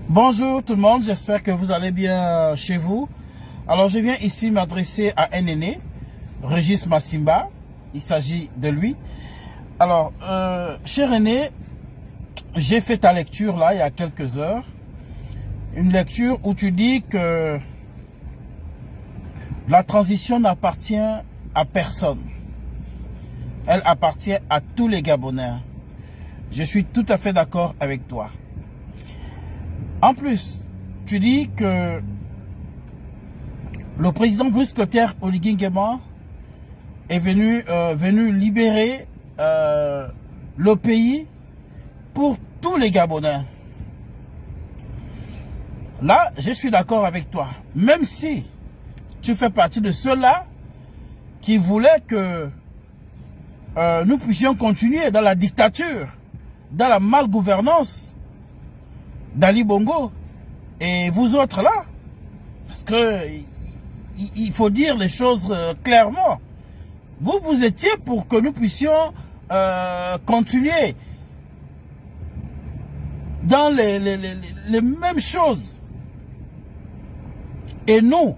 Bonjour tout le monde, j'espère que vous allez bien chez vous. Alors je viens ici m'adresser à un aîné, Régis Massimba, il s'agit de lui. Alors, cher aîné, j'ai fait ta lecture là il y a quelques heures. Une lecture où tu dis que la transition n'appartient à personne. Elle appartient à tous les Gabonais. Je suis tout à fait d'accord avec toi. En plus, tu dis que le président Brice Clotaire Oligui Nguema est venu libérer le pays pour tous les Gabonais. Là, je suis d'accord avec toi. Même si tu fais partie de ceux-là qui voulaient que nous puissions continuer dans la dictature, dans la malgouvernance d'Ali Bongo et vous autres là, parce que il faut dire les choses clairement. Vous étiez pour que nous puissions continuer dans les mêmes choses. Et nous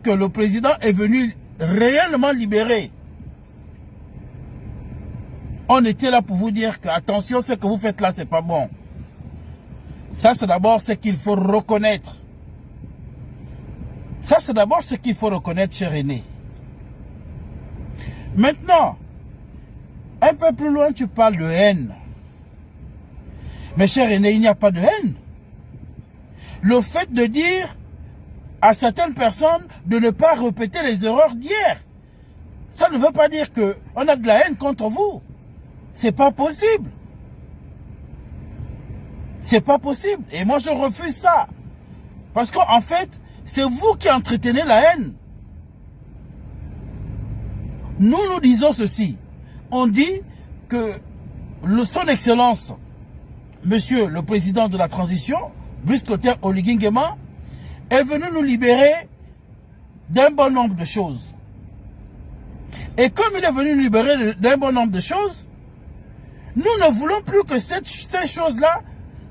que le président est venu réellement libérer, on était là pour vous dire que attention, ce que vous faites là, c'est pas bon. Ça, c'est d'abord ce qu'il faut reconnaître. Ça, c'est d'abord ce qu'il faut reconnaître, cher aîné. Maintenant, un peu plus loin, tu parles de haine. Mais cher aîné, il n'y a pas de haine. Le fait de dire à certaines personnes de ne pas répéter les erreurs d'hier, ça ne veut pas dire qu'on a de la haine contre vous. C'est pas possible. C'est pas possible. Et moi, je refuse ça. Parce qu'en fait, c'est vous qui entretenez la haine. Nous disons ceci. On dit que son Excellence, Monsieur le Président de la Transition, Brice Clotaire Oligui Nguema, est venu nous libérer d'un bon nombre de choses. Et comme il est venu nous libérer d'un bon nombre de choses, nous ne voulons plus que ces choses-là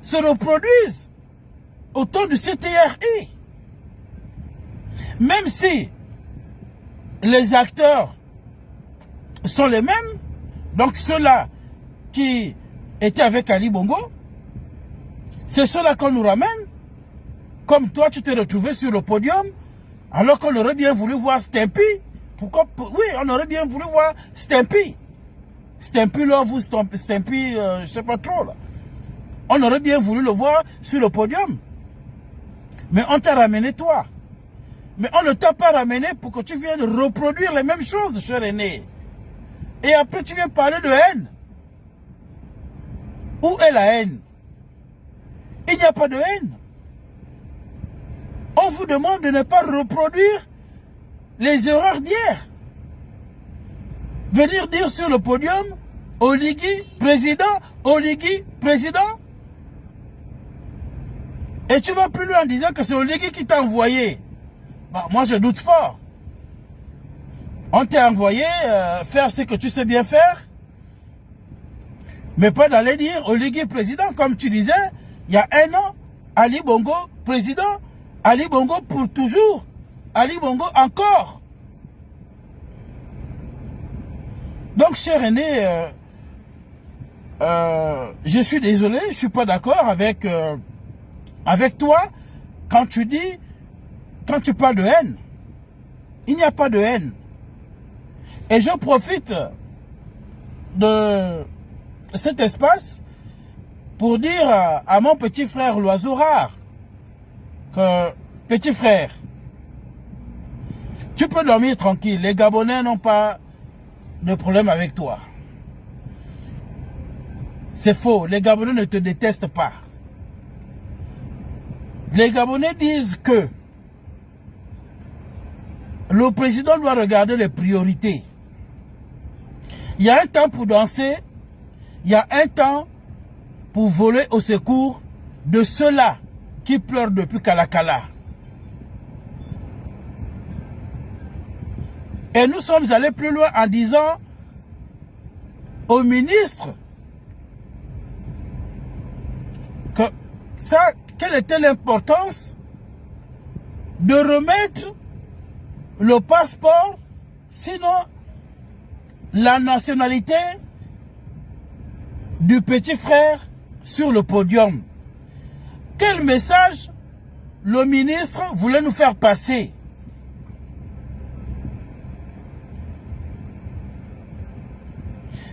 se reproduisent au temps du CTRI. Même si les acteurs sont les mêmes, donc ceux-là qui étaient avec Ali Bongo, c'est ceux-là qu'on nous ramène. Comme toi, tu t'es retrouvé sur le podium, alors qu'on aurait bien voulu voir Stampy. Pourquoi? Oui, on aurait bien voulu voir Stampy. Stampy Love ou Stampy, je sais pas trop là. On aurait bien voulu le voir sur le podium. Mais on t'a ramené toi. Mais on ne t'a pas ramené pour que tu viennes reproduire les mêmes choses, cher aîné. Et après tu viens parler de haine. Où est la haine? Il n'y a pas de haine. On vous demande de ne pas reproduire les erreurs d'hier. Venir dire sur le podium, Oligui, président, Oligui, président. Et tu vas plus loin en disant que c'est Oligui qui t'a envoyé. Bah, moi, je doute fort. On t'a envoyé faire ce que tu sais bien faire. Mais pas d'aller dire Oligui, président, comme tu disais, il y a un an, Ali Bongo, président, Ali Bongo pour toujours, Ali Bongo encore. Donc, cher aîné, je suis désolé, je ne suis pas d'accord avec toi quand tu parles de haine. Il n'y a pas de haine. Et je profite de cet espace pour dire à mon petit frère l'oiseau rare que, petit frère, tu peux dormir tranquille. Les Gabonais n'ont pas de problème avec toi. C'est faux. Les Gabonais ne te détestent pas. Les Gabonais disent que le président doit regarder les priorités. Il y a un temps pour danser, il y a un temps pour voler au secours de ceux-là qui pleurent depuis Kalakala. Et nous sommes allés plus loin en disant au ministre que Ça, quelle était l'importance de remettre le passeport, sinon la nationalité du petit frère sur le podium? Quel message le ministre voulait nous faire passer?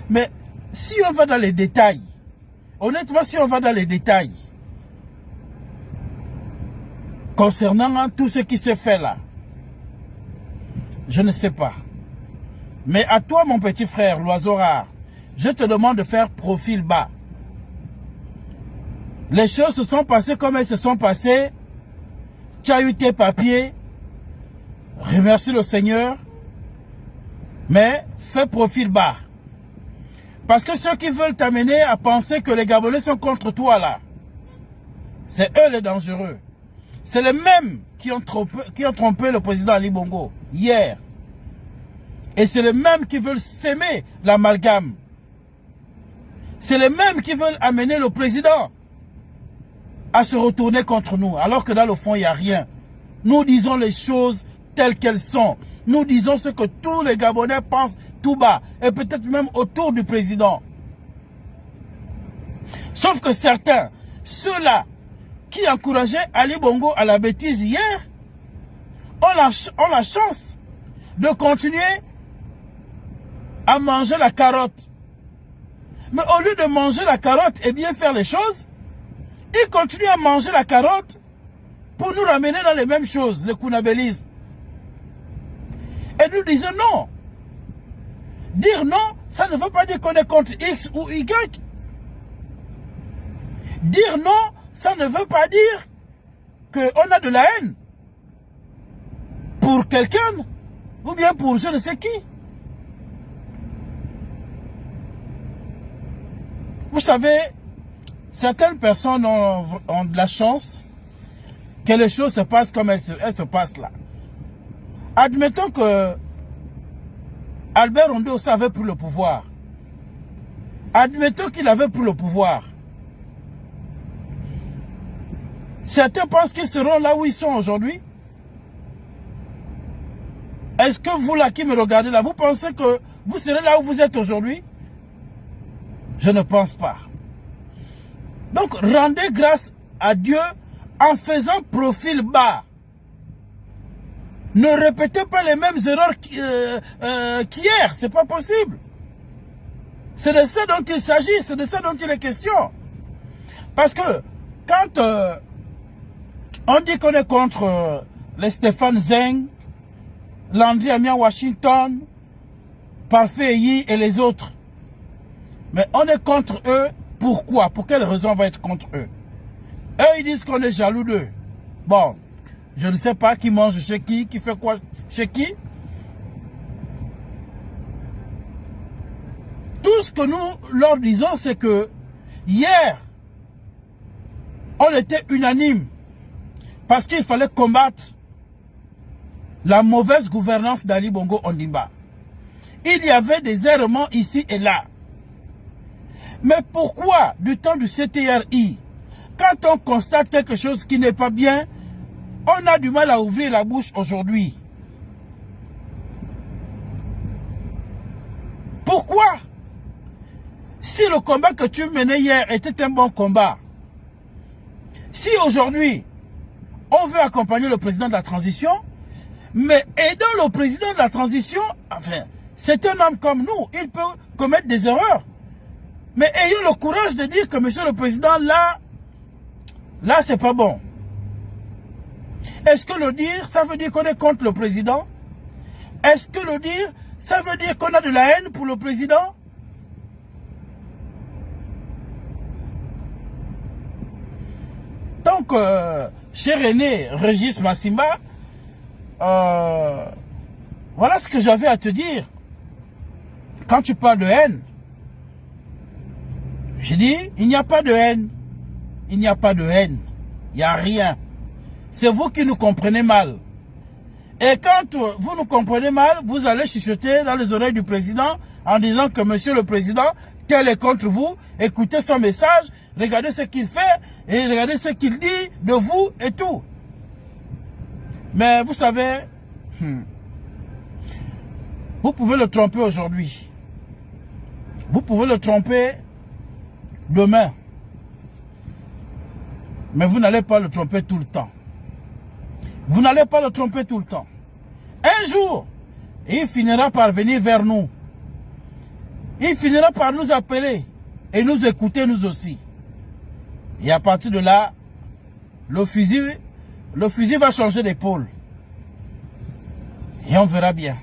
Mais si on va dans les détails, honnêtement, si on va dans les détails, concernant tout ce qui s'est fait là, je ne sais pas. Mais à toi, mon petit frère, l'oiseau rare, je te demande de faire profil bas. Les choses se sont passées comme elles se sont passées. Tu as eu tes papiers. Remercie le Seigneur. Mais fais profil bas. Parce que ceux qui veulent t'amener à penser que les Gabonais sont contre toi là, c'est eux les dangereux. C'est les mêmes qui ont trompé le président Ali Bongo hier. Et c'est les mêmes qui veulent s'aimer l'amalgame. C'est les mêmes qui veulent amener le président à se retourner contre nous. Alors que dans le fond, il n'y a rien. Nous disons les choses telles qu'elles sont. Nous disons ce que tous les Gabonais pensent tout bas. Et peut-être même autour du président. Sauf que certains, ceux-là qui encourageaient Ali Bongo à la bêtise hier, ont la chance de continuer à manger la carotte. Mais au lieu de manger la carotte et bien faire les choses, ils continuent à manger la carotte pour nous ramener dans les mêmes choses, le kunabélisme. Et nous disons non. Dire non, ça ne veut pas dire qu'on est contre X ou Y. Dire non, ça ne veut pas dire qu'on a de la haine pour quelqu'un ou bien pour je ne sais qui. Vous savez, certaines personnes ont de la chance que les choses se passent comme elles se passent là. Admettons que Albert Ondé aussi avait pris le pouvoir. Admettons qu'il avait pris le pouvoir. Certains pensent qu'ils seront là où ils sont aujourd'hui. Est-ce que vous là qui me regardez là, vous pensez que vous serez là où vous êtes aujourd'hui? Je ne pense pas. Donc rendez grâce à Dieu en faisant profil bas. Ne répétez pas les mêmes erreurs qu'hier, c'est pas possible. C'est de ça dont il s'agit, c'est de ça dont il est question. Parce que quand on dit qu'on est contre les Stéphane Zeng, Landry Amiens Washington, Parfait Yi et les autres, mais on est contre eux, pourquoi? Pour quelle raison on va être contre eux? Eux, ils disent qu'on est jaloux d'eux. Bon, je ne sais pas qui mange chez qui fait quoi chez qui. Tout ce que nous leur disons, c'est que hier, on était unanime parce qu'il fallait combattre la mauvaise gouvernance d'Ali Bongo Ondimba. Il y avait des errements ici et là. Mais pourquoi, du temps du CTRI, quand on constate quelque chose qui n'est pas bien, on a du mal à ouvrir la bouche aujourd'hui? Pourquoi? Si le combat que tu menais hier était un bon combat, si aujourd'hui, on veut accompagner le président de la transition, mais aidant le président de la transition, enfin, c'est un homme comme nous, il peut commettre des erreurs. Mais ayons le courage de dire que monsieur le président, là c'est pas bon. Est-ce que le dire, ça veut dire qu'on est contre le président? Est-ce que le dire, ça veut dire qu'on a de la haine pour le président? Donc, cher René Régis Massimba, voilà ce que j'avais à te dire. Quand tu parles de haine, j'ai dit, il n'y a pas de haine. Il n'y a pas de haine. Il n'y a rien. C'est vous qui nous comprenez mal. Et quand vous nous comprenez mal, vous allez chuchoter dans les oreilles du président en disant que monsieur le président, tel est contre vous, écoutez son message, regardez ce qu'il fait, et regardez ce qu'il dit de vous et tout. Mais vous savez, vous pouvez le tromper aujourd'hui. Vous pouvez le tromper demain. Mais vous n'allez pas le tromper tout le temps. Vous n'allez pas le tromper tout le temps. Un jour, il finira par venir vers nous. Il finira par nous appeler et nous écouter nous aussi. Et à partir de là, le fusil va changer d'épaule. Et on verra bien.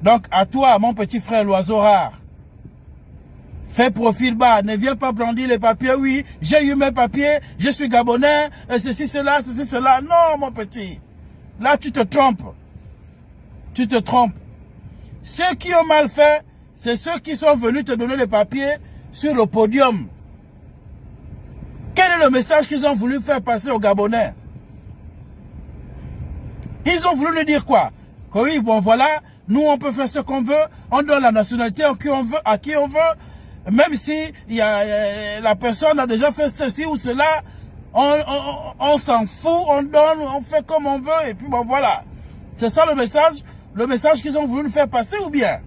Donc à toi, mon petit frère l'oiseau rare, fais profil bas, ne viens pas brandir les papiers. Oui, j'ai eu mes papiers, je suis gabonais, ceci, cela, ceci, cela. Non, mon petit. Là, tu te trompes. Tu te trompes. Ceux qui ont mal fait, c'est ceux qui sont venus te donner les papiers sur le podium. Quel est le message qu'ils ont voulu faire passer aux Gabonais? Ils ont voulu nous dire quoi? Que oui, bon voilà, nous on peut faire ce qu'on veut, on donne la nationalité à qui on veut, même si la personne a déjà fait ceci ou cela, on s'en fout, on donne, on fait comme on veut, et puis bon voilà. C'est ça le message qu'ils ont voulu nous faire passer ou bien?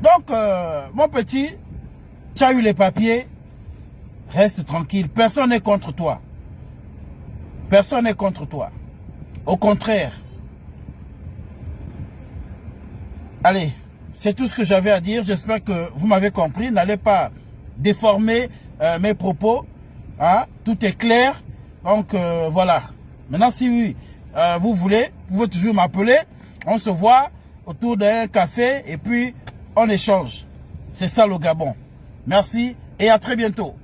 Donc, mon petit, tu as eu les papiers, reste tranquille, personne n'est contre toi. Personne n'est contre toi. Au contraire. Allez, c'est tout ce que j'avais à dire. J'espère que vous m'avez compris. N'allez pas déformer mes propos. Hein? Tout est clair. Donc, voilà. Maintenant, si vous voulez, vous pouvez toujours m'appeler. On se voit autour d'un café et puis on échange. C'est ça le Gabon. Merci et à très bientôt.